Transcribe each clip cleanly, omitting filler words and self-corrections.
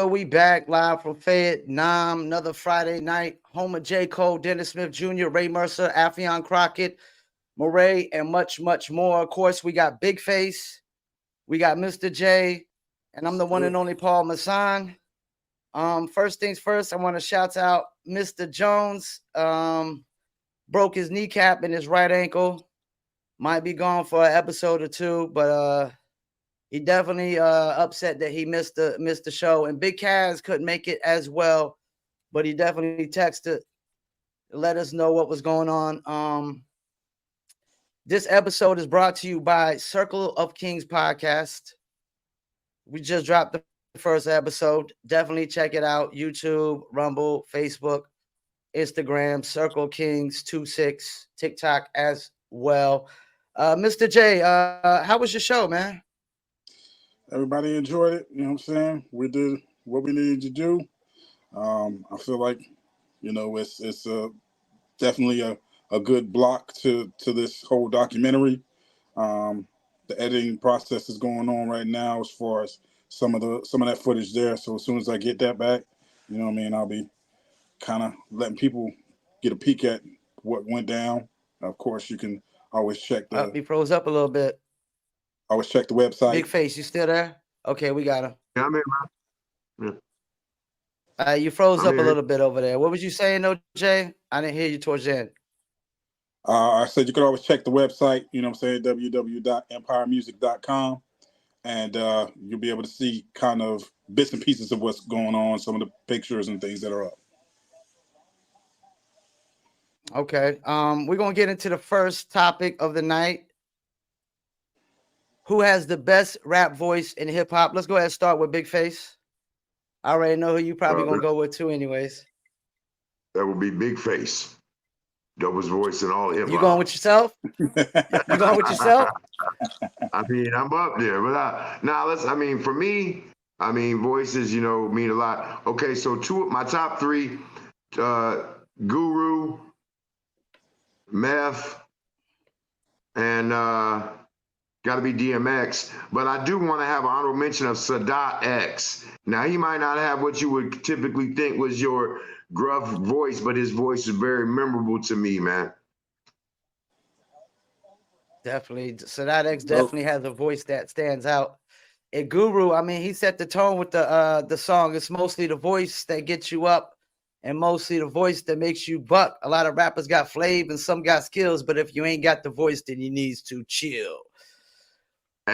We back live from Fayettenam, another Friday night. Home of J. Cole, Dennis Smith Jr., Ray Mercer, Affion Crockett, Murray, and much, much more. Of course, we got Big Face, we got Mr. J, and I'm the one and only Paul Masson. First things first, I want to shout out Mr. Jones. Broke his kneecap and his right ankle. Might be gone for an episode or two, but he definitely upset that he missed the show. And Big Kaz couldn't make it as well, but he definitely texted to let us know what was going on. This episode is brought to you by Circle of Kings podcast. We just dropped the first episode. Definitely check it out. YouTube, Rumble, Facebook, Instagram, Circle Kings 26, TikTok as well. Mr. J, how was your show, man? Everybody enjoyed it. You know what I'm saying? We did what we needed to do. I feel like, it's definitely a good block to this whole documentary. The editing process is going on right now as far as some of that footage there. So as soon as I get that back, I'll be kind of letting people get a peek at what went down. Of course, you can always check He froze up a little bit. Always check the website. Big Face, you still there? Okay, we got him. Yeah, I'm in, man. You froze up a little bit over there. What was you saying, though, Jay? I didn't hear you towards the end. I said you could always check the website, www.empiremusic.com, and you'll be able to see kind of bits and pieces of what's going on, some of the pictures and things that are up. Okay. We're going to get into the first topic of the night. Who has the best rap voice in hip hop? Let's go ahead and start with Big Face. I already know who you probably going to go with too anyways. That would be Big Face. Dopest voice in all hip hop. You going with yourself? You going with yourself? I mean, I'm up there. But for me, voices, mean a lot. Okay, so two of my top three, Guru, Meth, and got to be DMX. But I do want to have an honorable mention of Sadat X. Now, he might not have what you would typically think was your gruff voice, but his voice is very memorable to me, man. Definitely. Sadat X definitely has a voice that stands out. And Guru, he set the tone with the song. It's mostly the voice that gets you up and mostly the voice that makes you buck. A lot of rappers got flav and some got skills, but if you ain't got the voice, then you needs to chill.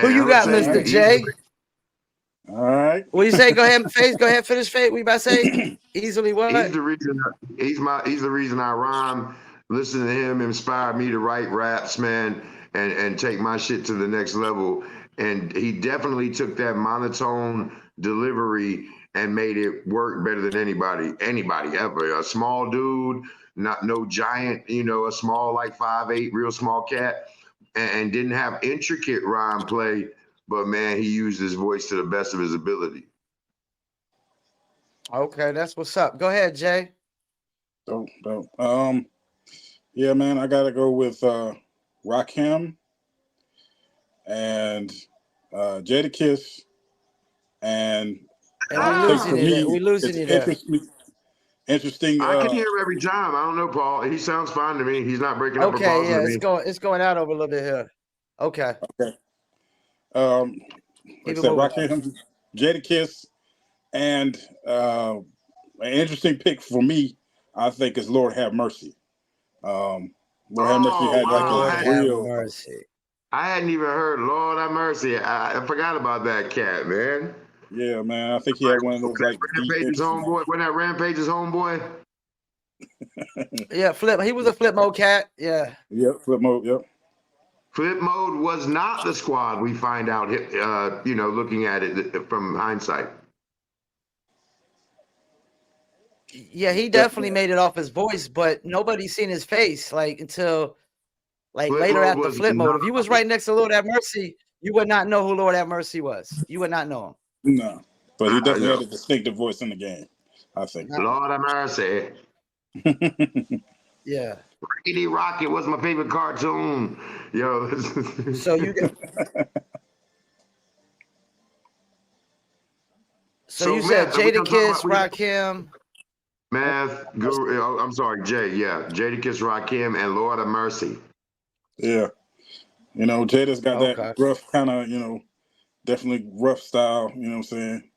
Who you got, Mr. J? All right. What you say? Go ahead, Face. Go ahead, finish Face. We about to say easily what? He's the reason I rhyme. Listening to him inspired me to write raps, man, and take my shit to the next level. And he definitely took that monotone delivery and made it work better than anybody ever. A small dude, no giant, a small like 5'8", real small cat. And didn't have intricate rhyme play, but man, he used his voice to the best of his ability. Okay, that's what's up. Go ahead, Jay. Dope. Yeah, man, I gotta go with Rakim and Jadakiss, and we losing you there. Interesting. I can hear him every time. I don't know, Paul. He sounds fine to me. He's not breaking up. Okay, yeah, it's going out over a little bit here. Okay. Like I said, Rakim, Jadakiss, and an interesting pick for me, I think, is Lord Have Mercy. Lord Have Mercy had like a real mercy. I hadn't even heard Lord Have Mercy. I forgot about that cat, man. Yeah, man. I think he had one of those like Rampage's homeboy. When that Rampage's homeboy. Yeah, Flip. He was a Flip Mode cat. Yeah. Yep, Flip Mode. Yep. Flip Mode was not the squad. We find out, looking at it from hindsight. Yeah, he definitely made it off his voice, but nobody's seen his face until later after Flip Mode. If you was right next to Lord Have Mercy, you would not know who Lord Have Mercy was. You would not know him. No, but he definitely had a distinctive voice in the game, I think. Lord have mercy. Yeah. Rickety Rocket was my favorite cartoon. Yo. So you said Math, are we gonna talk Jadakiss, about Rakim. Math, Guru, oh, I'm sorry, Jay, yeah. Jadakiss, Rakim, and Lord of Mercy. Yeah. You know, Jada's got Okay. that rough kind of, you know, definitely rough style, you know what I'm saying?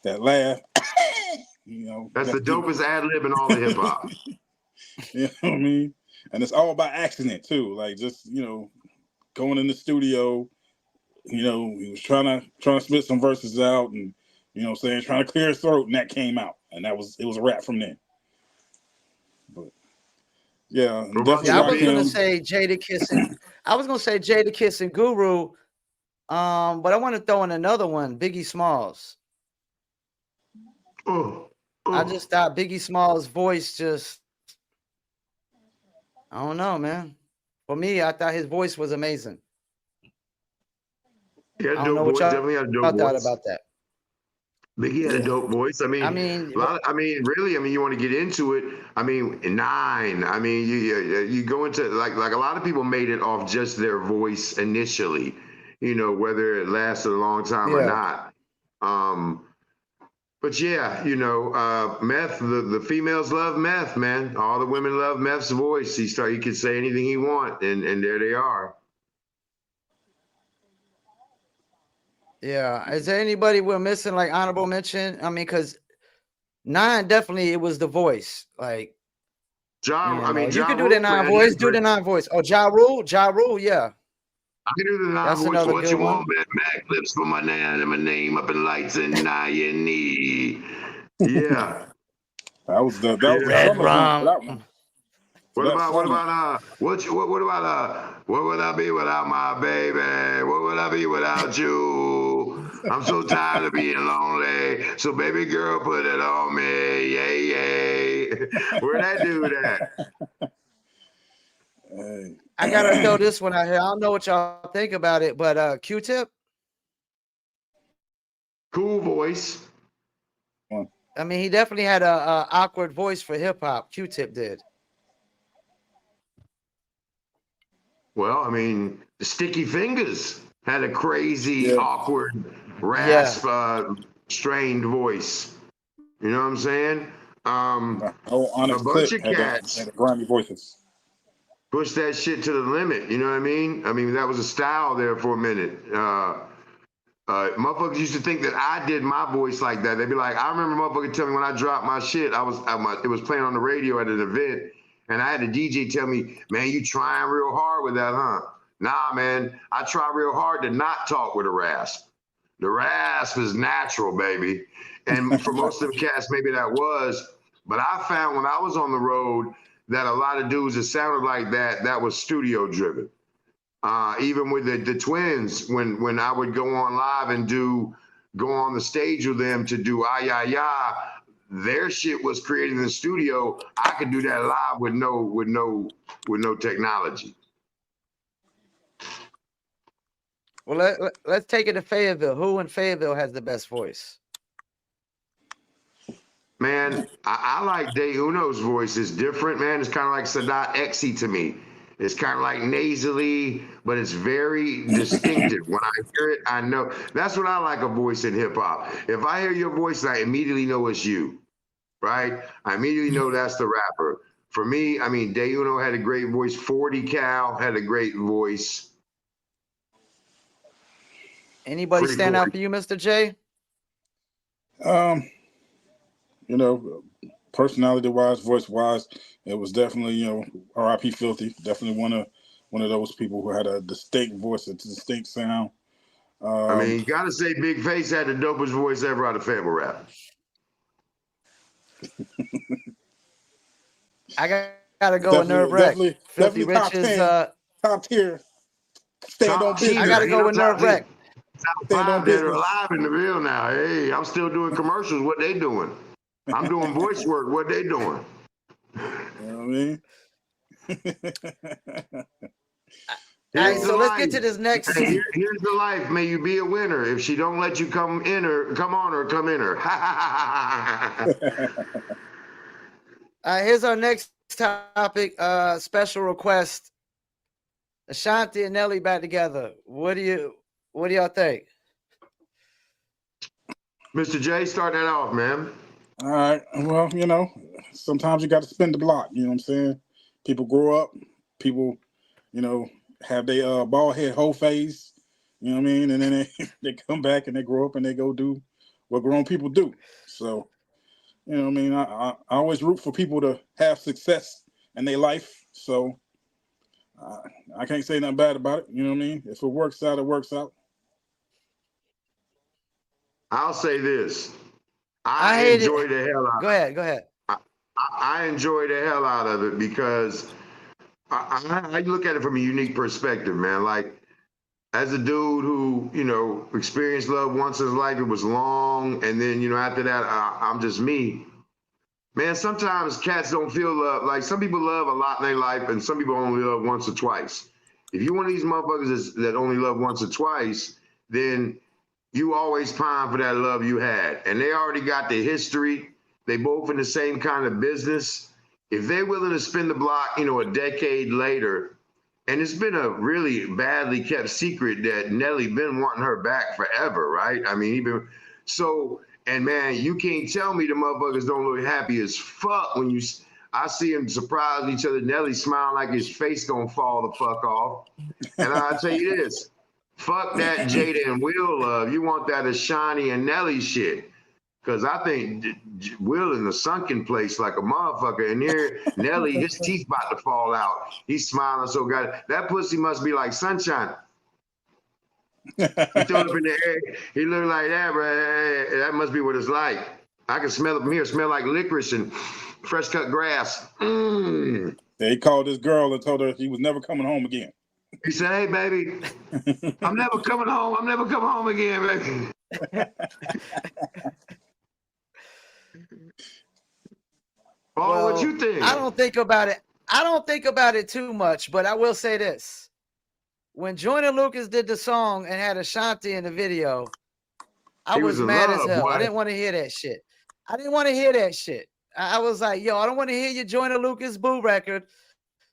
That laugh. You know. That's the dopest ad lib in all of hip hop. You know what I mean? And it's all by accident too. Like just, you know, going in the studio, you know, he was trying to spit some verses out and, you know what I'm saying, trying to clear his throat, and that came out. And it was a wrap from there. But yeah, definitely I was gonna Rakim. say Jadakiss and Guru. But I want to throw in another one, Biggie Smalls. I just thought Biggie Smalls' voice just, I don't know, man. For me, I thought his voice was amazing. He had I a don't know dope what voice. y'all Definitely had a dope thought voice. about that. Biggie had a dope voice. I mean, really. I mean, you want to get into it. I mean, Nine. I mean, you go into like a lot of people made it off just their voice initially. You know, whether it lasted a long time or not. But yeah, you know, Meth. The females love Meth, man. All the women love Meth's voice. He could say anything he want, and there they are. Yeah. Is there anybody we're missing, like honorable mention? I mean, because Nine definitely, it was the voice. Like, you could do the Nine voice. Do the Nine voice. Oh, Ja Rule, yeah. I can do the Nine That's voice. another What good you one. want, man? Mac clips for my nan and my name up in lights and now you need. Yeah. That was the Red summer jam for Rum. that one. What about what would I be without my baby? What would I be without you? I'm so tired of being lonely. So baby girl, put it on me. Yay, yay. Where that dude at? Hey. I gotta throw this one out here. I don't know what y'all think about it, but Q-Tip. Cool voice. I mean, he definitely had a awkward voice for hip hop. Q-Tip did. Well, I mean, Sticky Fingers had a crazy, awkward, rasp, strained voice. You know what I'm saying? Onyx A bunch Clip of had cats the grimy voices. push that shit to the limit. You know what I mean? I mean, that was a style there for a minute. Motherfuckers used to think that I did my voice like that. They'd be like, I remember motherfuckers telling me when I dropped my shit, it was playing on the radio at an event, and I had the DJ tell me, man, you trying real hard with that, huh? Nah, man, I try real hard to not talk with a rasp. The rasp is natural, baby. And for most of the cats, maybe that was. But I found when I was on the road that a lot of dudes that sounded like that was studio driven. Even with the twins, when I would go on live and go on the stage with them to do ya, their shit was created in the studio. I could do that live with no technology. Well, let's take it to Fayetteville. Who in Fayetteville has the best voice? Man, I like De Uno's voice. It's different, man. It's kind of like Sadat Exy to me. It's kind of like nasally, but it's very distinctive. When I hear it, I know. That's what I like a voice in hip hop. If I hear your voice, I immediately know it's you, right? I immediately know that's the rapper. For me, I mean, De Uno had a great voice. 40 Cal had a great voice. Anybody stand out for you, Mr. J? You know, personality wise, voice wise, it was definitely, you know, R.I.P. Filthy. Definitely one of those people who had a distinct voice, a distinct sound. I mean, you gotta say Big Face had the dopest voice ever out of Fable Rap. I gotta go with Nerve Wreck. Filthy definitely Rich's top tier. Stand on business. I gotta go with Nerve Wreck. Stand on business. They're alive in the real now. Hey, I'm still doing commercials. What they doing? I'm doing voice work. What they doing? You know what I mean? All right, so let's get to this next. Hey, here's the life. May you be a winner. If she don't let you come in her, come on her, come in her. Here's our next topic. Special request. Ashanti and Nelly back together. What do y'all think? Mr. J, start that off, man. All right. Well, sometimes you got to spin the block. You know what I'm saying? People grow up. People, have their bald head whole phase. You know what I mean? And then they come back and they grow up and they go do what grown people do. So, I always root for people to have success in their life. So I can't say nothing bad about it. You know what I mean? If it works out, it works out. I'll say this. I I hate enjoy it. the hell out. Go ahead. I enjoy the hell out of it because I look at it from a unique perspective, man. Like, as a dude who, experienced love once in his life, it was long. And then, after that, I'm just me. Man, sometimes cats don't feel love. Like, some people love a lot in their life and some people only love once or twice. If you're one of these motherfuckers that only love once or twice, then you always pine for that love you had. And they already got the history. They both in the same kind of business. If they're willing to spin the block, a decade later, and it's been a really badly kept secret that Nelly been wanting her back forever, right? I mean, and man, you can't tell me the motherfuckers don't look happy as fuck when I see them surprise each other. Nelly smiling like his face gonna fall the fuck off. And I'll tell you this, fuck that Jada and Will love. You want that Ashani and Nelly shit. Because I think Will in the sunken place like a motherfucker. And here, Nelly, his teeth about to fall out. He's smiling so good. That pussy must be like sunshine. He threw it up in the air. He looked like that, bro. That must be what it's like. I can smell it from here. Smell like licorice and fresh cut grass. Yeah, he called this girl and told her he was never coming home again. He said, "Hey, baby, I'm never coming home. I'm never coming home again, baby." Well, what you think? I don't think about it. I don't think about it too much, but I will say this. When Joyner Lucas did the song and had Ashanti in the video, I was mad as hell. Boy. I didn't want to hear that shit. I was like, yo, I don't want to hear your Joyner Lucas boo record.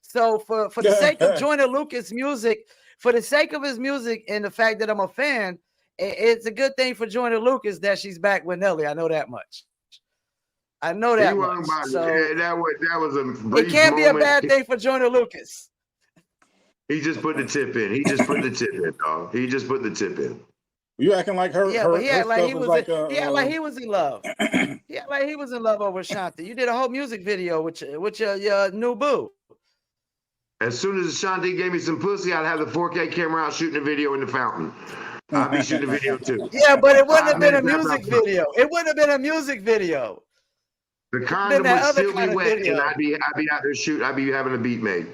So for the sake of Joyner Lucas music, for the sake of his music and the fact that I'm a fan, it's a good thing for Joyner Lucas that she's back with Nelly. I know that much. So that was a brief it can't moment. Be a bad thing for Joyner Lucas. He just put the tip in. He just put the tip in, dog. He just put the tip in. You acting like her? Yeah, her, but he acted like he was. He acted like he was in love. He acted like he was in love over Ashanti. You did a whole music video with your new boo. As soon as Ashanti gave me some pussy, I'd have the 4K camera out shooting the video in the fountain. I'd be shooting the video too. Yeah, but it wouldn't have been a music video. It wouldn't have been a music video. The condom would still be wet, and I'd be out there shooting. I'd be having a beat made.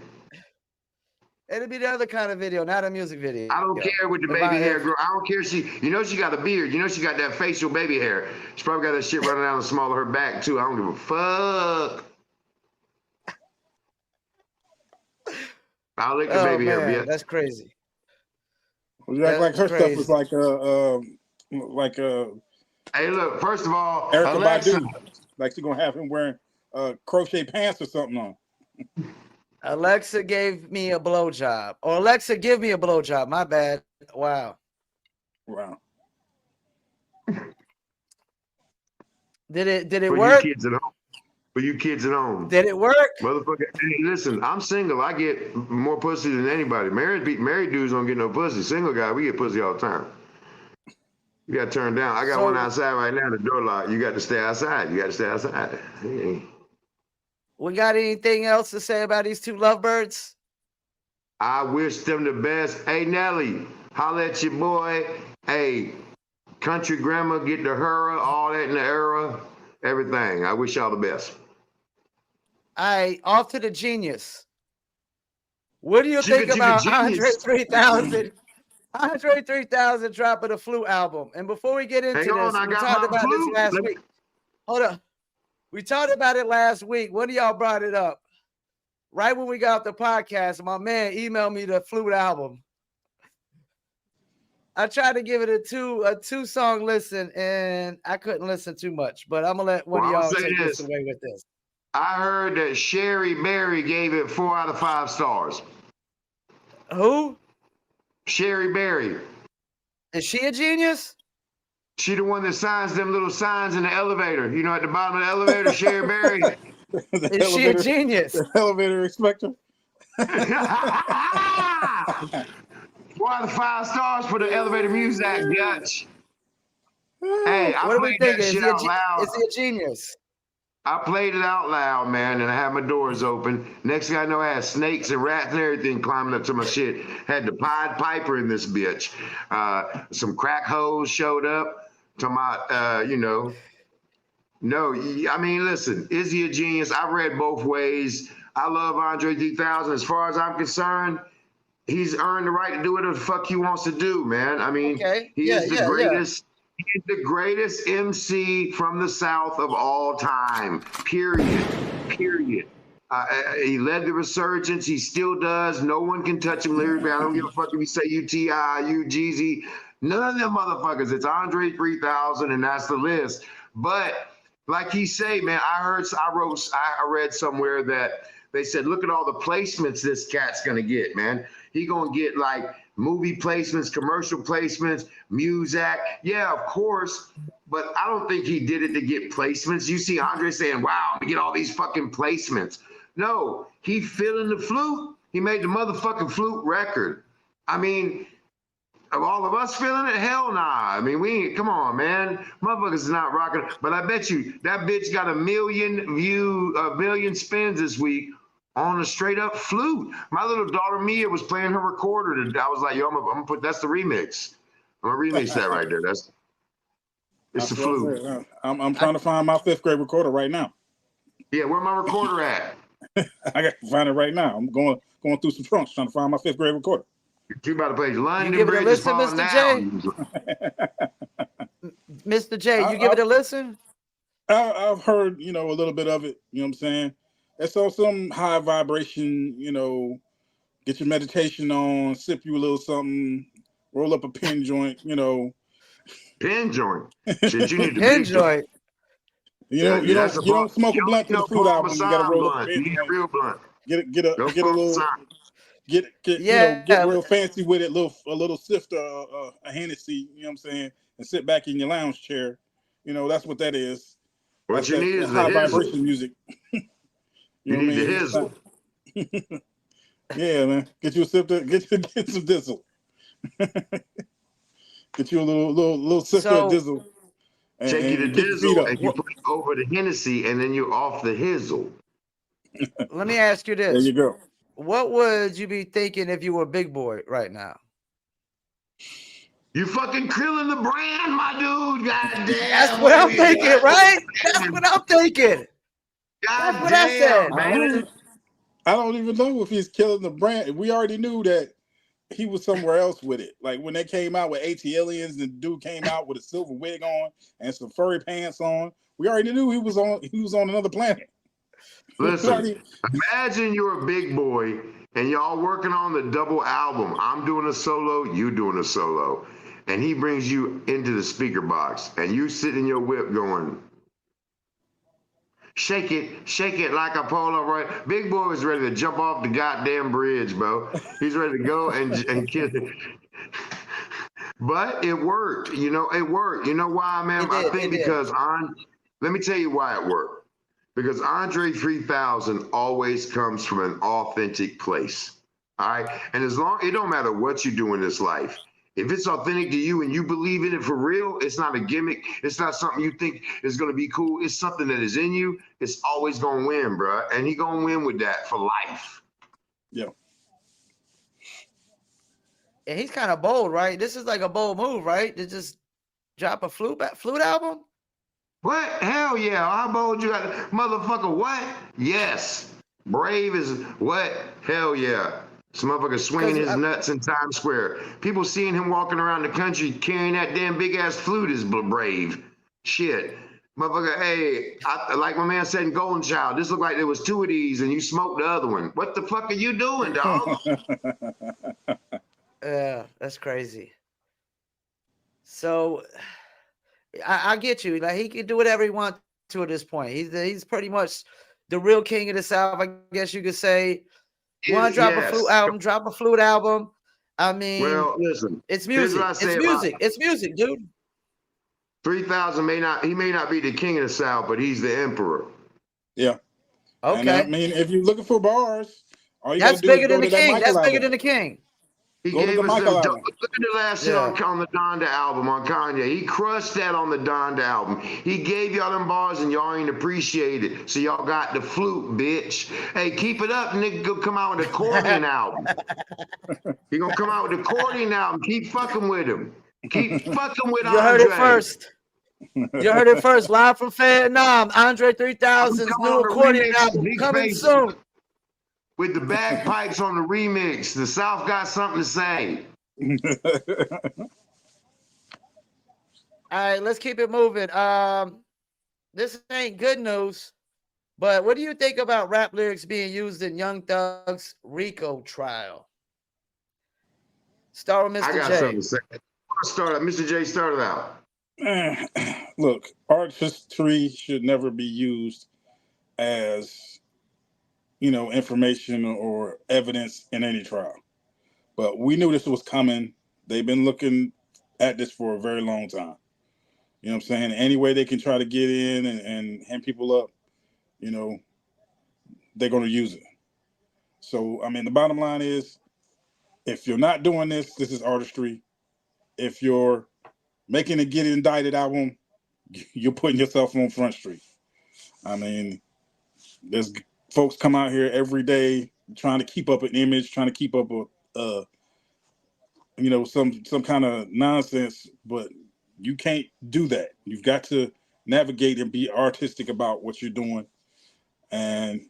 It'd be the other kind of video, not a music video. I don't care with the baby hair girl. I don't care. She got a beard. She got that facial baby hair. She probably got that shit running down the small of her back too. I don't give a fuck. I'll lick the baby hair, bitch. That's crazy. You act like her crazy. Stuff is like Hey, look. First of all, Erykah Badu, like she's gonna have him wearing crochet pants or something on. Alexa gave me a blowjob. Or Alexa, give me a blowjob. My bad. Wow. Did it work? For you kids at home. Did it work? Motherfucker, hey, listen, I'm single. I get more pussy than anybody. Married dudes don't get no pussy. Single guy, we get pussy all the time. You got to turn down. I got one outside right now, the door locked. You got to stay outside. Hey. We got anything else to say about these two lovebirds? I wish them the best. Hey, Nelly, holla at your boy. Hey, country grandma, get the her, all that in the era, everything. I wish y'all the best. All right, off to the genius. What do you think about Andre 3000? Andre 3000 dropping the Flu album. And before we get into this, we talked about this last week. Hold up. We talked about it last week. One of y'all brought it up. Right when we got off the podcast, my man emailed me the Flute album. I tried to give it a two-song listen, and I couldn't listen too much. But I'm going to let one of y'all take this away with this. I heard that Sherry Berry gave it 4 out of 5 stars. Who? Sherry Berry. Is she a genius? She the one that signs them little signs in the elevator. You know, at the bottom of the elevator, Sherry Berry. Is she a genius? The elevator inspector. Why the 5 stars for the elevator music, Gutch? Hey, I What do we played think? that shit out loud. Is he a genius? I played it out loud, man, and I had my doors open. Next thing I know, I had snakes and rats and everything climbing up to my shit. Had the Pied Piper in this bitch. Some crack hoes showed up. Talking about, no, I mean, listen, is he a genius? I read both ways. I love Andre 3000. As far as I'm concerned, he's earned the right to do whatever the fuck he wants to do, man. I mean, he is the greatest. He's the greatest MC from the South of all time. Period. He led the resurgence. He still does. No one can touch him lyrically. I don't give a fuck if you say UTI, you Jeezy. None of them motherfuckers. It's Andre 3000, and that's the list. But like he say, man, I read somewhere that they said, look at all the placements this cat's gonna get, man. He gonna get like movie placements, commercial placements, music. Yeah, of course. But I don't think he did it to get placements. You see Andre saying, wow, I'm gonna get all these fucking placements. No, he filling the flute. He made the motherfucking flute record. I mean, of all of us feeling it, hell nah. I mean, we ain't, come on, man. Motherfuckers is not rocking. But I bet you that bitch got a million spins this week on a straight up flute. My little daughter Mia was playing her recorder. I was like, yo, I'm gonna put, that's the remix. I'm gonna remix that right there. It's the flute. I'm trying to find my 5th grade recorder right now. Yeah, where my recorder at? I got to find it right now. I'm going through some trunks trying to find my 5th grade recorder. You about to play London Bridge is falling down. Mr. J, you give it a listen? I've heard, a little bit of it. You know what I'm saying? It's on some high vibration, get your meditation on, sip you a little something, roll up a pen joint, Pen joint? Shit, you need to pen joint. You don't smoke a blunt to the Fruit album. You gotta roll up a pen joint. Real blunt. Get a little, get real fancy with it. A little sifter, a Hennessy. You know what I'm saying? And sit back in your lounge chair. That's what that is. What you need is high vibration music. You need the hizzle. Yeah, man. Get you a sifter. Get some dizzle. Get you a little sifter of dizzle. Take you to dizzle, and you put over the Hennessy, and then you're off the hizzle. Let me ask you this. There you go. What would you be thinking if you were a big boy right now? You fucking killing the brand, my dude. Goddamn. That's what I'm thinking, right? That's what I'm thinking. That's what I said, man. I don't even know if he's killing the brand. We already knew that he was somewhere else with it. Like when they came out with AT-Aliens and the dude came out with a silver wig on and some furry pants on, we already knew he was on another planet. Listen, imagine you're a big boy and y'all working on the double album. I'm doing a solo, you doing a solo. And he brings you into the speaker box and you sit in your whip going, shake it like a Polaroid. Big boy was ready to jump off the goddamn bridge, bro. He's ready to go and kiss it. But it worked. It worked. You know why, man? I think because let me tell you why it worked. Because Andre 3000 always comes from an authentic place. All right. And it don't matter what you do in this life. If it's authentic to you and you believe in it for real, it's not a gimmick. It's not something you think is going to be cool. It's something that is in you. It's always going to win, bro. And he going to win with that for life. Yeah. And he's kind of bold, right? This is like a bold move, right? To just drop a flute album? What? Hell yeah. How bold you got? Motherfucker, what? Yes. Brave is what? Hell yeah. Some motherfucker swinging his nuts in Times Square. People seeing him walking around the country carrying that damn big ass flute is brave. Shit. Motherfucker, hey, like my man said in Golden Child, this looked like there was 2 of these and you smoked the other one. What the fuck are you doing, dog? Yeah, that's crazy. So I get you. Like he can do whatever he wants to at this point. He's pretty much the real king of the South, I guess you could say. Want to drop a flute album? Drop a flute album. I mean, well, listen. It's music. It's music. It's music, dude. 3,000 he may not be the king of the South, but he's the emperor. Yeah. Okay. And I mean, if you're looking for bars, all you got That's to do is bigger go than the to that king. Michael That's bigger album. than the king. He Go to gave the us Michael them. album. Look at the last shit on the Donda album on Kanye. He crushed that on the Donda album. He gave y'all them bars and y'all ain't appreciate it. So y'all got the flute, bitch. Hey, keep it up, nigga. Go come out with an accordion album. He gonna come out with an accordion album. Keep fucking with him. Keep fucking with You Andre. heard it first. You heard it first. Live from Fayettenam. Andre 3000's new accordion album coming soon. With the bagpipes on the remix. The South got something to say. All right, let's keep it moving. This ain't good news, but what do you think about rap lyrics being used in Young Thug's RICO trial? Start with Mr. I got J. something to say. Start out. Mr. J, start it out. Look, artistry should never be used as, information or evidence in any trial. But we knew this was coming. They've been looking at this for a very long time. You know what I'm saying? Any way they can try to get in and hand people up, they're going to use it. So, I mean, the bottom line is, if you're not doing this, this is artistry. If you're making a Get Indicted album, you're putting yourself on Front Street. I mean, there's folks come out here every day trying to keep up an image, trying to keep up some kind of nonsense, but you can't do that. You've got to navigate and be artistic about what you're doing. And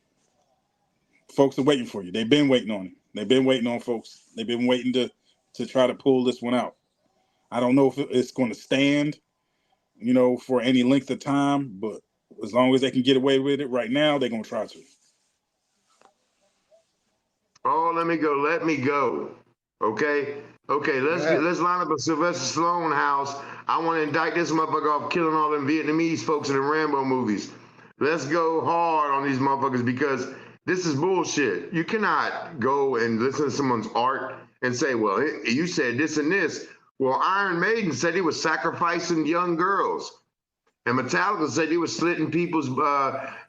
folks are waiting for you. They've been waiting on it. They've been waiting on folks. They've been waiting to try to pull this one out. I don't know if it's going to stand, for any length of time, but as long as they can get away with it right now, they're going to try to. Oh, let me go. Okay, let's line up a Sylvester Stallone house. I want to indict this motherfucker off killing all them Vietnamese folks in the Rambo movies. Let's go hard on these motherfuckers because this is bullshit. You cannot go and listen to someone's art and say, well, you said this and this. Well, Iron Maiden said he was sacrificing young girls. And Metallica said he was slitting people's,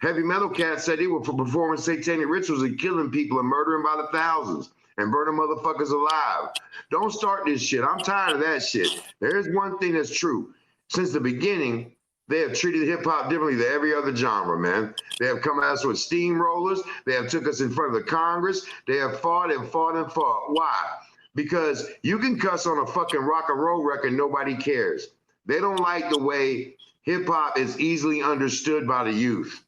heavy metal cats said he was performing satanic rituals and killing people and murdering by the thousands and burning motherfuckers alive. Don't start this shit. I'm tired of that shit. There's one thing that's true. Since the beginning, they have treated hip hop differently than every other genre, man. They have come at us with steamrollers. They have took us in front of the Congress. They have fought and fought and fought. Why? Because you can cuss on a fucking rock and roll record, nobody cares. They don't like the way hip hop is easily understood by the youth.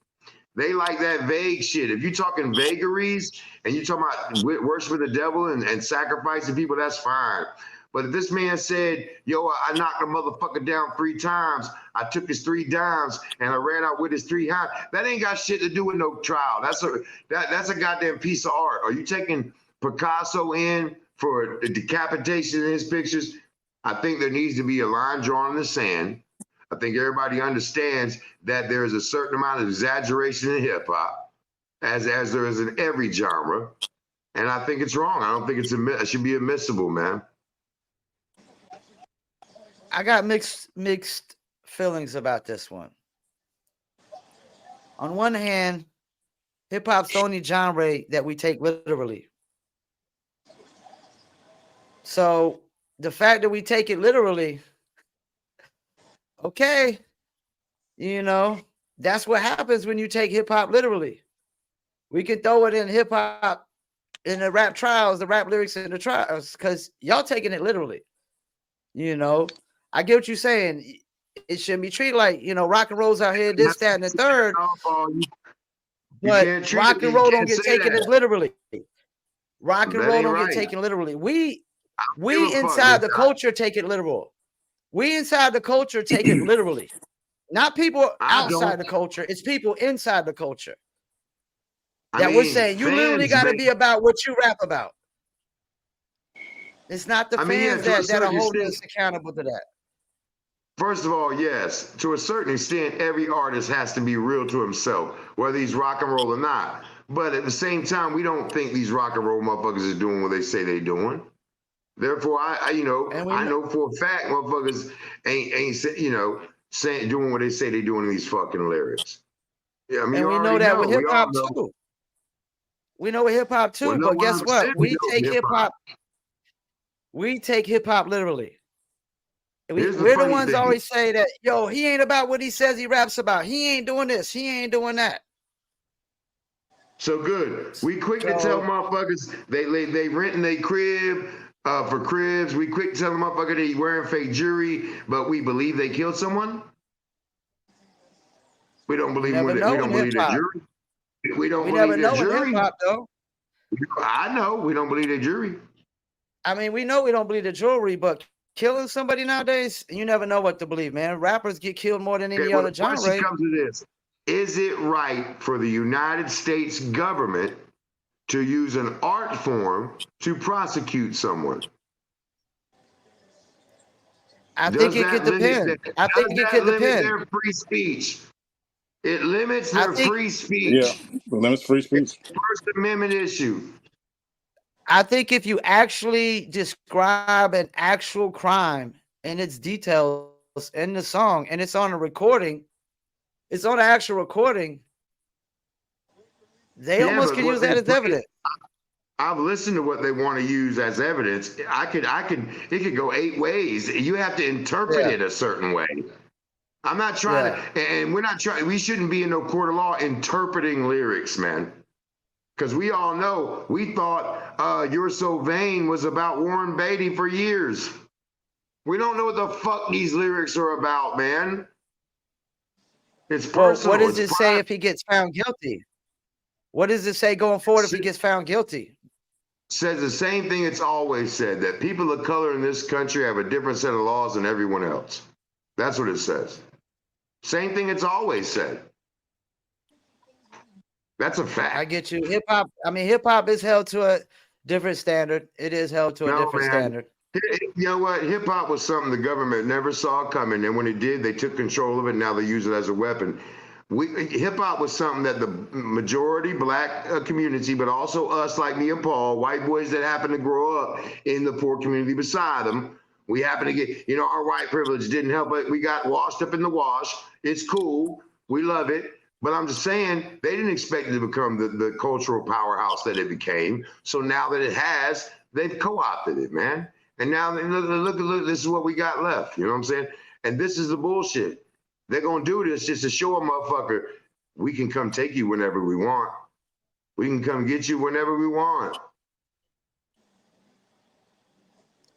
They like that vague shit. If you're talking vagaries and you're talking about worshiping the devil and sacrificing people, that's fine. But if this man said, yo, I knocked a motherfucker down 3 times, I took his 3 dimes and I ran out with his 3 hands, that ain't got shit to do with no trial. That's a goddamn piece of art. Are you taking Picasso in for the decapitation in his pictures? I think there needs to be a line drawn in the sand. I think everybody understands that there is a certain amount of exaggeration in hip hop, as there is in every genre, and I think it's wrong. I don't think it should be admissible, man. I got mixed feelings about this one. On one hand, hip hop's the only genre that we take literally. So the fact that we take it literally, okay, that's what happens when you take hip hop literally. We can throw it in hip hop, in the rap trials, the rap lyrics in the trials, because y'all taking it literally. I get what you're saying. It shouldn't be treated like, rock and roll's out here, this, that, and the third. But rock and roll don't get taken as literally. Rock and roll don't get taken literally. We inside the culture take it literal. We inside the culture take it literally. Not people outside the culture. It's people inside the culture. We're saying you literally got to be about what you rap about. It's not the fans that are holding us accountable to that. First of all, yes, to a certain extent, every artist has to be real to himself, whether he's rock and roll or not. But at the same time, we don't think these rock and roll motherfuckers are doing what they say they're doing. Therefore, I know for a fact motherfuckers ain't doing what they say they doing in these fucking lyrics. Yeah, I mean, And you we know already that know. with hip We all hop know. too. We know with hip hop too, Well, no, but what guess I'm what? saying, We take hip hop. We take hip hop literally. We're the ones always say that, yo, he ain't about what he says he raps about. He ain't doing this. He ain't doing that. So good. We quick to tell motherfuckers they renting their crib for cribs. We quick to tell motherfucker they wearing fake jewelry, but we believe they killed someone. We don't believe we don't believe their jury. We don't believe their jury. Hip hop though. I know we don't believe their jury. I mean, we know we don't believe the jewelry, but killing somebody nowadays, you never know what to believe, man. Rappers get killed more than any other genre. The question comes to this: is it right for the United States government to use an art form to prosecute someone? I think it could depend. I think it could depend. Their free speech. It limits their free speech. Yeah, it limits free speech. First Amendment issue. I think if you actually describe an actual crime and its details in the song, and it's on a recording, it's on an actual recording, they almost can use that as evidence. I've listened to what they want to use as evidence. It could go 8 ways. You have to interpret it a certain way. I'm not trying to, and we're not trying, we shouldn't be in no court of law interpreting lyrics, man. Because we all know, we thought You're So Vain was about Warren Beatty for years. We don't know what the fuck these lyrics are about, man. It's personal. What does it say if he gets found guilty? What does it say going forward if he gets found guilty? Says the same thing it's always said, that people of color in this country have a different set of laws than everyone else. That's what it says. Same thing it's always said. That's a fact. I get you. Hip hop, I mean, hip hop is held to a different standard. It is held to a different standard. You know what? Hip hop was something the government never saw coming. And when it did, they took control of it. Now they use it as a weapon. Hip hop was something that the majority black community, but also us, like me and Paul, white boys that happen to grow up in the poor community beside them, we happen to get, our white privilege didn't help, but we got washed up in the wash. It's cool. We love it. But I'm just saying, they didn't expect it to become the cultural powerhouse that it became. So now that it has, they've co-opted it, man. And now look, this is what we got left. You know what I'm saying? And this is the bullshit. They're going to do this just to show a motherfucker, we can come take you whenever we want. We can come get you whenever we want.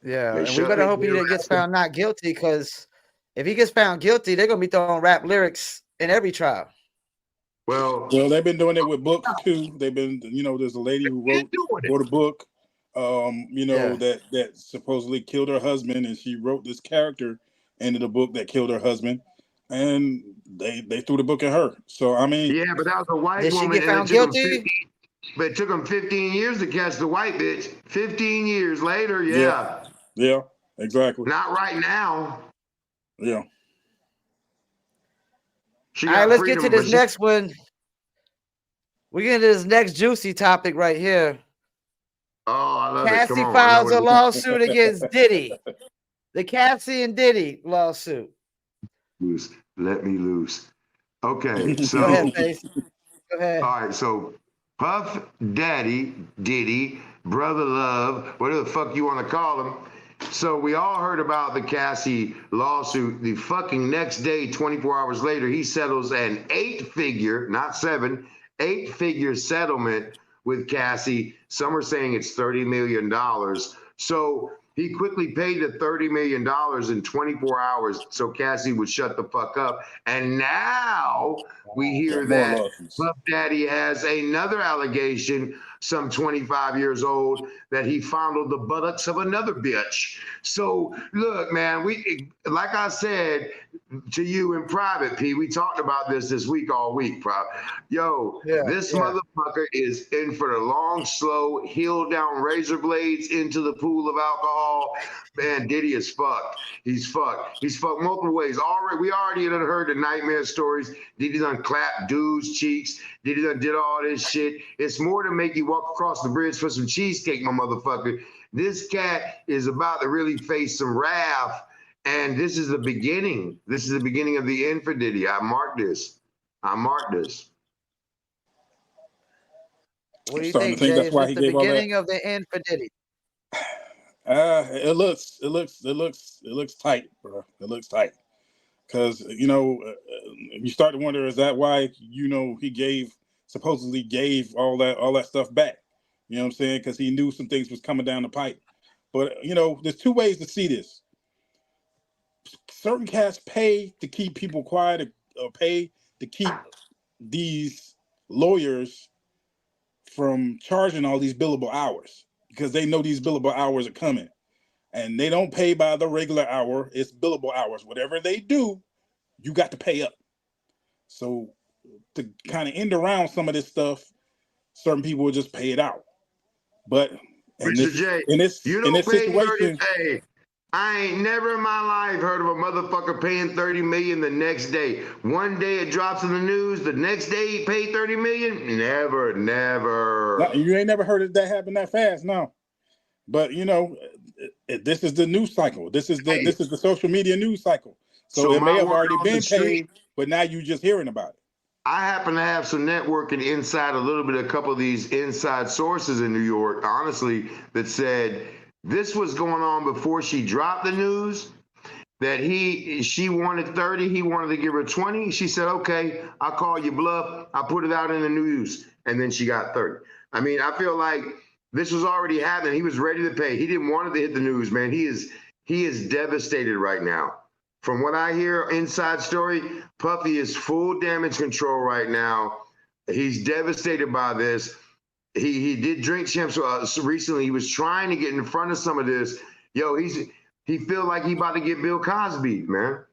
Yeah, and we better hope he gets found not guilty, because if he gets found guilty, they're going to be throwing rap lyrics in every trial. Well, they've been doing it with books too. They've been, there's a lady who wrote a book, that supposedly killed her husband, and she wrote this character into the book that killed her husband, and they threw the book at her. So I mean, yeah, but that was a white did woman. Did she get found guilty? But it took them 15 years to catch the white bitch. 15 years later, yeah, exactly. Not right now. Yeah. All right, let's get to this next one. We get into this next juicy topic right here. Oh, I love Cassie it. Come on. files a lawsuit against Diddy. The Cassie and Diddy lawsuit. Let me loose. Okay, so go ahead, Face. Go ahead. All right, so Puff Daddy, Diddy, Brother Love, whatever the fuck you want to call him. So we all heard about the Cassie lawsuit. The fucking next day, 24 hours later, he settles an 8-figure, not 7, 8-figure settlement with Cassie. Some are saying it's $30 million. So he quickly paid the $30 million in 24 hours so Cassie would shut the fuck up. And now we hear that Puff Daddy has another allegation, some 25 years old, that he fondled the buttocks of another bitch. So look, man, like I said to you in private, P, we talked about this week, all week, bro. Yo, this motherfucker is in for the long, slow, heel down razor blades into the pool of alcohol. Man, Diddy is fucked. He's fucked. He's fucked multiple ways. We already had heard the nightmare stories. Diddy done clapped dudes' cheeks. Diddy done did all this shit. It's more to make you walk across the bridge for some cheesecake, my motherfucker. This cat is about to really face some wrath. And this is the beginning. This is the beginning of the end for Diddy. I marked this. What I'm do you starting to think, think Jay? that's Is why this he the gave all that. beginning of the end for Diddy? It looks tight, bro. It looks tight. Because you start to wonder, is that why he supposedly gave all that stuff back? You know what I'm saying? Because he knew some things was coming down the pipe. But there's two ways to see this. Certain cats pay to keep people quiet, or pay to keep these lawyers from charging all these billable hours because they know these billable hours are coming, and they don't pay by the regular hour. It's billable hours. Whatever they do, you got to pay up. So to kind of end around some of this stuff, certain people will just pay it out. But in Mr. J, you in don't this pay 30. situation, Hey, I ain't never in my life heard of a motherfucker paying 30 million the next day. One day it drops in the news, the next day he paid 30 million. Never. you ain't never heard of that happen that fast, no. But this is the news cycle. This is Hey, the social media news cycle. So so it may my have word already on the been street, paid, but now you just hearing about it. I happen to have some networking inside a couple of these inside sources in New York, honestly, that said this was going on before she dropped the news. That she wanted 30, he wanted to give her 20. She said, okay, I'll call you bluff. I'll put it out in the news. And then she got 30. I mean, I feel like this was already happening. He was ready to pay. He didn't want it to hit the news, man. He is devastated right now. From what I hear, inside story, Puffy is full damage control right now. He's devastated by this. He did drink champs recently. He was trying to get in front of some of this. Yo, he feel like he about to get Bill Cosby, man.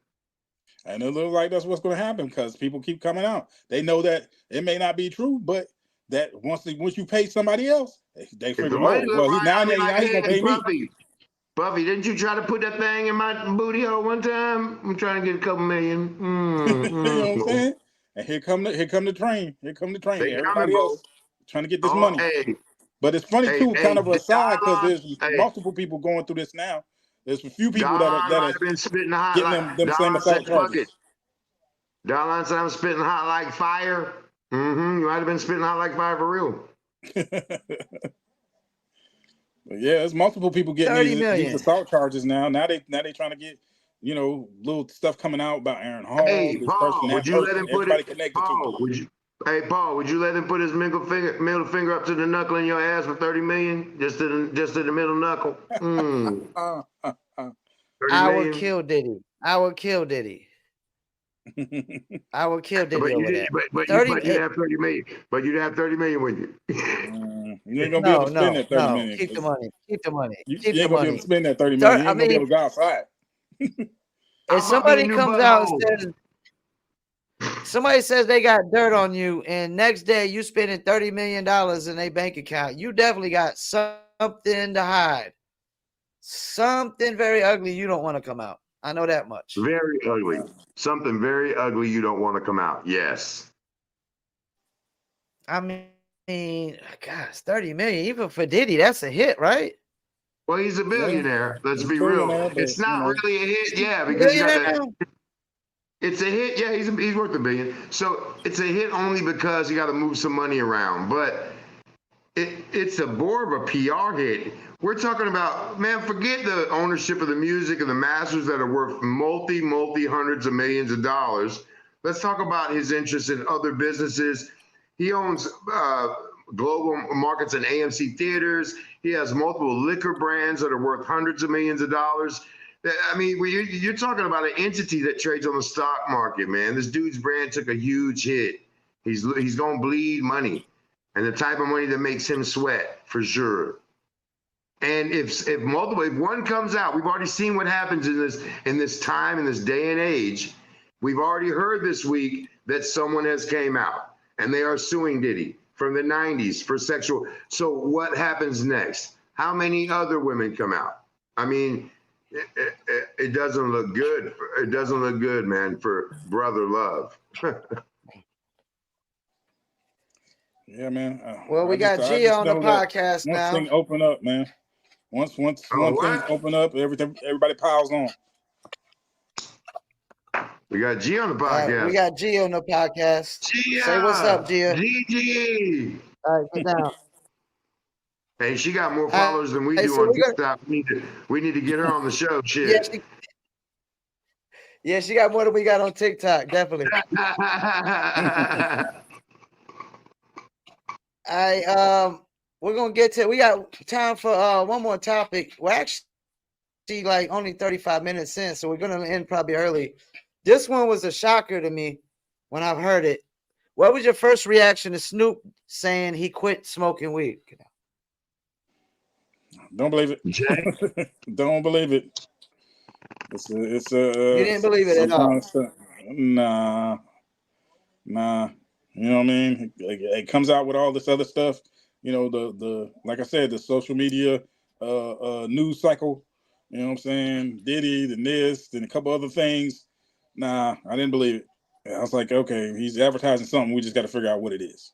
And it looks like that's what's going to happen because people keep coming out. They know that it may not be true, but that once you pay somebody else, they If the figure, money oh, look well, right, now I mean, like, he's going to hey, pay me. Puffy, didn't you try to put that thing in my booty hole one time? I'm trying to get a couple million. You know what I'm saying? And here come the train. Here come the train. They coming, Everybody else trying to get this money. hey, But it's funny too, kind of the aside, because dialogue, there's multiple people going through this now. There's a few people that Dialogue might are have been spitting hot getting like them same Dialogue said, assault fuck it. charges. Dialogue said I'm spitting hot like fire. You might have been spitting hot like fire for real. Yeah, there's multiple people getting 30 these million. assault charges now. Now they trying to get little stuff coming out about Aaron Hall, Hey, this Paul, person, would that you let person, him put everybody it? connected to Paul, would you let him put his middle finger up to the knuckle in your ass for 30 million? Just to the middle knuckle. 30 I would million. kill Diddy. I would kill Diddy. I would kill Diddy over that. You'd have 30 million. But you'd have 30 million with you. You ain't gonna be able to spend that 30 million. Keep the money. Keep the money. You Keep ain't the gonna be able money. to spend that 30 million. You I ain't gonna be mean, able to go outside. if somebody comes out and somebody says they got dirt on you, and next day you spending $30 million in a bank account, you definitely got something to hide. Something very ugly you don't want to come out. I know that much. Very ugly. Something very ugly you don't want to come out. Yes. I mean, gosh, 30 million, even for Diddy, that's a hit, right? Well, he's a billionaire. Let's be real. It's not really a hit, yeah, because you got that. It's a hit, yeah. He's worth $1 billion. So it's a hit only because you got to move some money around. But it's more of a PR hit. We're talking about, man, forget the ownership of the music and the masters that are worth multi hundreds of millions of dollars. Let's talk about his interest in other businesses. He owns global markets and AMC theaters. He has multiple liquor brands that are worth hundreds of millions of dollars. I mean, you're talking about an entity that trades on the stock market, man. This dude's brand took a huge hit. He's going to bleed money, and the type of money that makes him sweat, for sure. And if one comes out, we've already seen what happens in this time, in this day and age. We've already heard this week that someone has came out, and they are suing Diddy from the 90s for sexual. So what happens next? How many other women come out? I mean, it doesn't look good. It doesn't look good, man, for brother love. Yeah, man. Well, we got G on the podcast now. Once things open up, man. Once things open up, everybody piles on. We got G on the podcast. We got G on the podcast. Gia! Say what's up, Gia. Gigi! All right, sit down. Hey, she got more followers than we Hey, do so on we got- TikTok. We need to get her on the show. Shit. Yeah, she got more than we got on TikTok, definitely. We're gonna get to. We got time for one more topic. We're actually like only 35 minutes in, so we're gonna end probably early. This one was a shocker to me when I've heard it. What was your first reaction to Snoop saying he quit smoking weed? Don't believe it. Jay? Don't believe it. It's You didn't believe it at all. Nah. You know what I mean? It comes out with all this other stuff. You know, the like I said, the social media news cycle. You know what I'm saying? Diddy, the this, and a couple other things. Nah, I didn't believe it. I was like, okay, he's advertising something. We just got to figure out what it is.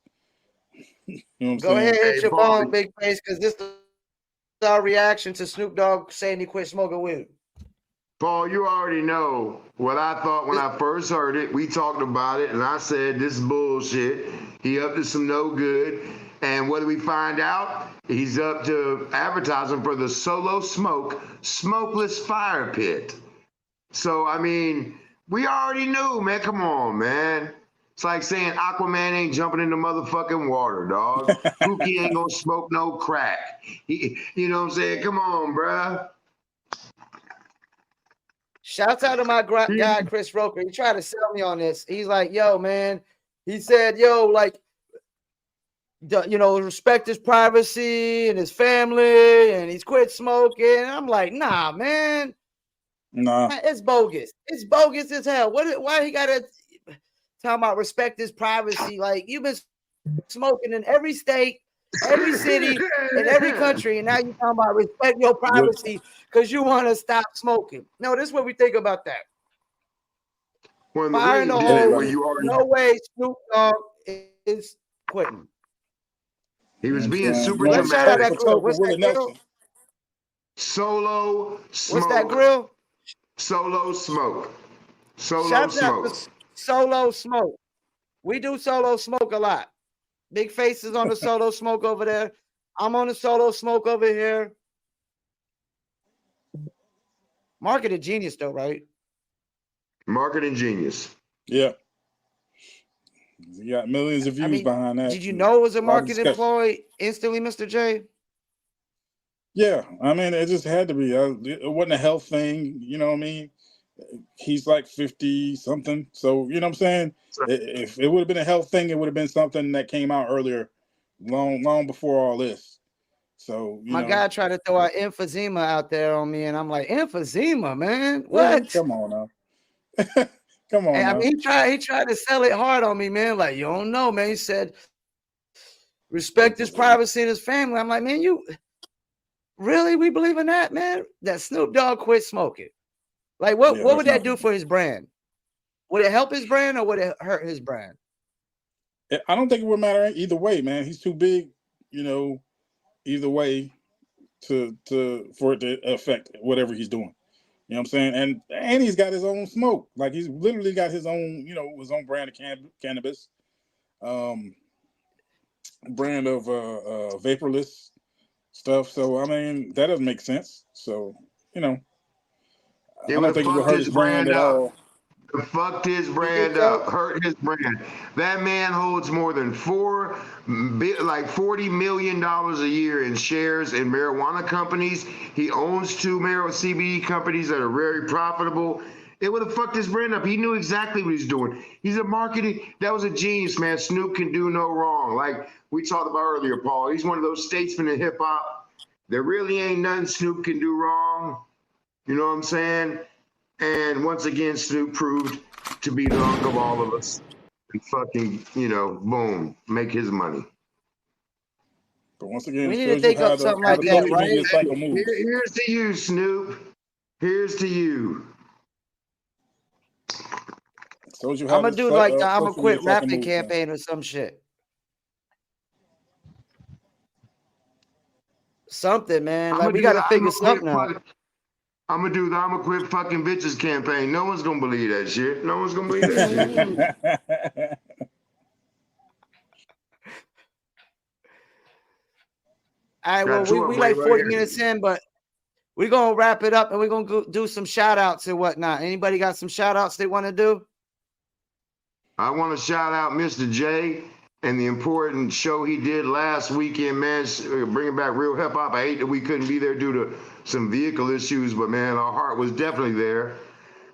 You know what I'm Go saying? ahead, hit Hey, your Paul. bone, big face, because this is our reaction to Snoop Dogg saying he quit smoking weed. Paul, you already know what I thought when I first heard it. We talked about it, and I said, this is bullshit. He up to some no good. And what do we find out? He's up to advertising for the Solo Smoke Smokeless Fire Pit. So, I mean, we already knew, man. Come on, man. It's like saying Aquaman ain't jumping in the motherfucking water, dog. Pookie ain't gonna smoke no crack. You know what I'm saying? Come on, bruh. Shouts out to my guy, Chris Roker. He tried to sell me on this. He's like, yo, man. He said, yo, like, respect his privacy and his family, and he's quit smoking. And I'm like, nah, man. Nah. It's bogus. It's bogus as hell. Why he gotta talk about respect his privacy? Like, you've been smoking in every state, every city, in every country, and now you're talking about respect your privacy because you want to stop smoking. No, this is what we think about that. When Fire in the hole. No way Snoop Dogg is quitting. He was being super Let's shout out dramatic. that grill. What's that grill? Solo Smoke. What's that grill? Solo Smoke. Solo Shout Smoke. out to Solo Smoke. We do Solo Smoke a lot. Big faces on the Solo Smoke over there. I'm on the Solo Smoke over here. Marketing genius, though, right? Marketing genius. Yeah. You got millions of views behind that. Did you know it was a marketing ploy instantly, Mr. J? Yeah. I mean, it just had to be. It wasn't a health thing. You know what I mean? He's like 50 something. So, you know what I'm saying? If it would have been a health thing, it would have been something that came out earlier, long before all this. So, my guy tried to throw out emphysema out there on me, and I'm like, emphysema, man? What? Come on now. Come on. I mean, he tried to sell it hard on me, man. Like, you don't know, man. He said, respect his privacy and his family. I'm like, man, you really? We believe in that, man? That Snoop Dogg quit smoking. Like, what would that do for his brand? Would it help his brand or would it hurt his brand? I don't think it would matter either way, man. He's too big, either way for it to affect whatever he's doing. You know what I'm saying? And he's got his own smoke. Like, he's literally got his own, his own brand of cannabis, brand of vaporless stuff. So, I mean, that doesn't make sense. So, I don't think it would hurt his brand at all. Fucked his brand up, hurt his brand. That man holds more than $40 million a year in shares in marijuana companies. He owns 2 CBD companies that are very profitable. It would have fucked his brand up. He knew exactly what he's doing. He's a marketing. That was a genius, man. Snoop can do no wrong. Like we talked about earlier, Paul. He's one of those statesmen in hip hop. There really ain't nothing Snoop can do wrong. You know what I'm saying? And once again, Snoop proved to be the unk of all of us. And fucking, boom, make his money. But once again, we need to think of something like that, right? Here's to you, Snoop. Here's to you. I'm gonna do like the I'm gonna quit rapping campaign or some shit. Something, man. Like we gotta figure something out. I'm gonna do the I'm gonna quit fucking bitches campaign. No one's gonna believe that shit. No one's gonna believe that shit. All right, well, Got two we of them like right 40 here. minutes in, but we're going to wrap it up and we're going to do some shout outs and whatnot. Anybody got some shout outs they want to do? I want to shout out Mr. J and the important show he did last weekend, man, bringing back real hip hop. I hate that we couldn't be there due to some vehicle issues, but man, our heart was definitely there.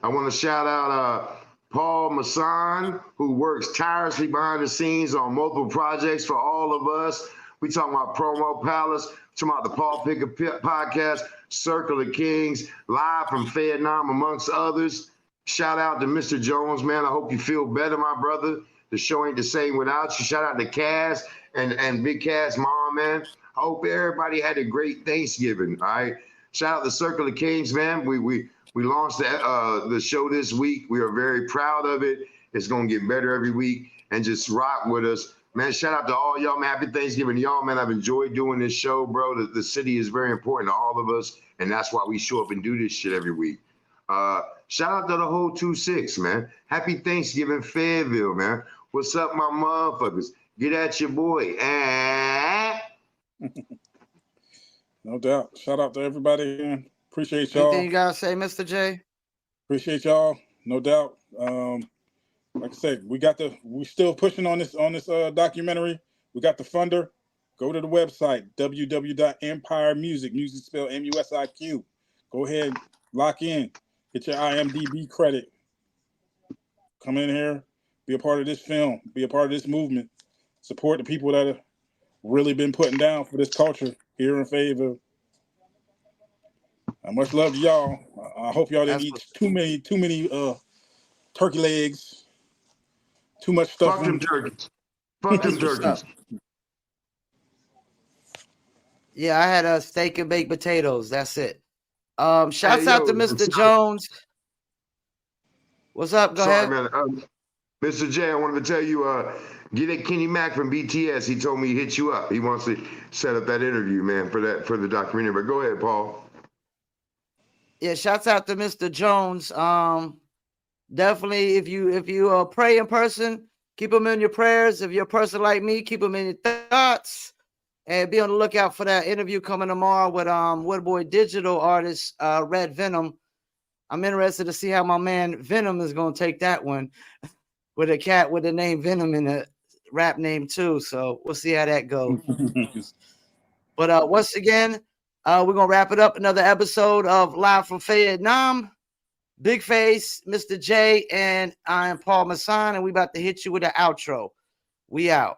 I want to shout out Paul Masson, who works tirelessly behind the scenes on multiple projects for all of us. We talking about Promo Palace, talking about the Paul Pickett podcast, Circle of Kings, live from Fayettenam, amongst others. Shout out to Mr. Jones, man. I hope you feel better, my brother. The show ain't the same without you. Shout out to Cass and Big Cass mom, man. I hope everybody had a great Thanksgiving, all right? Shout out to Circle of Kings, man. We launched the show this week. We are very proud of it. It's going to get better every week, and just rock with us. Man, shout out to all y'all, man. Happy Thanksgiving to y'all, man. I've enjoyed doing this show, bro. The city is very important to all of us, and that's why we show up and do this shit every week. Shout out to the whole 2-6, man. Happy Thanksgiving, Fayetteville, man. What's up, my motherfuckers? Get at your boy. No doubt. Shout out to everybody, man. Appreciate y'all. Anything you got to say, Mr. J? Appreciate y'all. No doubt. Like I said, we still pushing on this documentary. We got the funder. Go to the website, www.empiremusic, music spelled MUSIQ. Go ahead, lock in, get your IMDb credit. Come in here, be a part of this film, be a part of this movement. Support the people that have really been putting down for this culture here in Fayetteville. Much love to y'all. I hope y'all didn't eat too many turkey legs. Too much stuff. Fuck them turkeys. Fuck them turkeys. Yeah, I had a steak and baked potatoes. That's it. Shouts out to Mr. Jones. What's up? Go ahead. Man. Mr. J, I wanted to tell you, get at Kenny Mack from BTS. He told me he hit you up. He wants to set up that interview, man, for the documentary. But go ahead, Paul. Yeah, shouts out to Mr. Jones. Definitely, if you pray in person, keep them in your prayers. If you're a person like me, keep them in your thoughts. And be on the lookout for that interview coming tomorrow with Woodboy digital artist Red Venom. I'm interested to see how my man Venom is going to take that one with a cat with the name Venom in the rap name too. So we'll see how that goes. But once again, we're going to wrap it up. Another episode of Live from Fayettenam. Big Face, Mr. J, and I am Paul Masson, and we about to hit you with an outro. We out.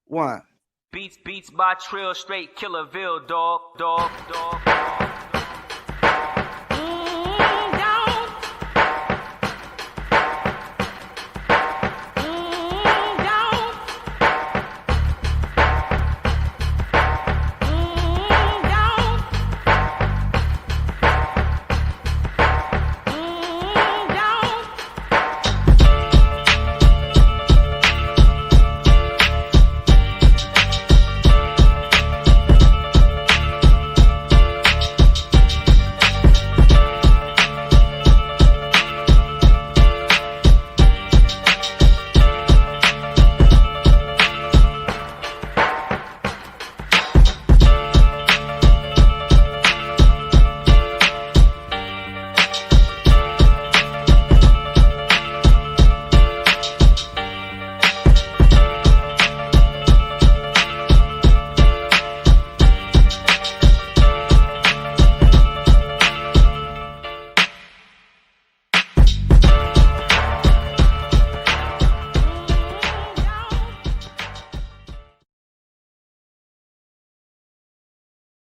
One. Beats by Trill, straight Killerville, dog.